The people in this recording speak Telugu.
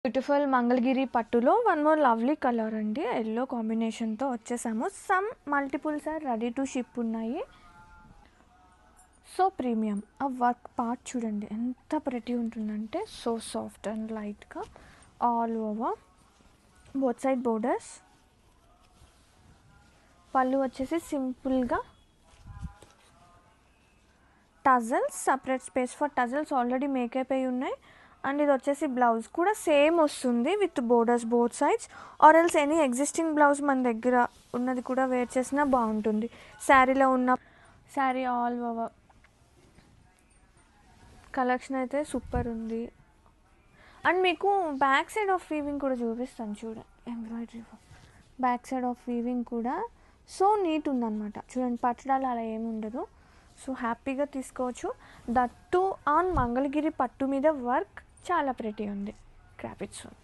బ్యూటిఫుల్ మంగళగిరి పట్టులో వన్ మోర్ లవ్లీ కలర్ అండి, ఎల్లో కాంబినేషన్తో వచ్చేసాము. Some multiples are ready to ship ఉన్నాయి. So premium. ఆ వర్క్ పార్ట్ చూడండి ఎంత ప్రెటీ ఉంటుందంటే, సో సాఫ్ట్ అండ్ లైట్గా all over both side borders. పళ్ళు వచ్చేసి సింపుల్గా tassels, separate space for tassels already make up అయి ఉన్నాయి. అండ్ ఇది వచ్చేసి బ్లౌజ్ కూడా సేమ్ వస్తుంది with borders both sides, or else any existing blouse మన దగ్గర ఉన్నది కూడా వేర్ చేసినా బాగుంటుంది. శారీలో ఉన్న శారీ ఆల్ ఓవర్ కలెక్షన్ అయితే సూపర్ ఉంది. అండ్ మీకు బ్యాక్ సైడ్ ఆఫ్ వీవింగ్ కూడా చూపిస్తాను చూడండి, embroidery back side of weaving కూడా సో నీట్ ఉందన్నమాట. చూడండి పట్టడాలు అలా ఏమి ఉండదు, సో హ్యాపీగా తీసుకోవచ్చు. దట్టు ఆన్ మంగళగిరి పట్టు మీద వర్క్ చాలా ప్రెటీ ఉంది. Crop it soon.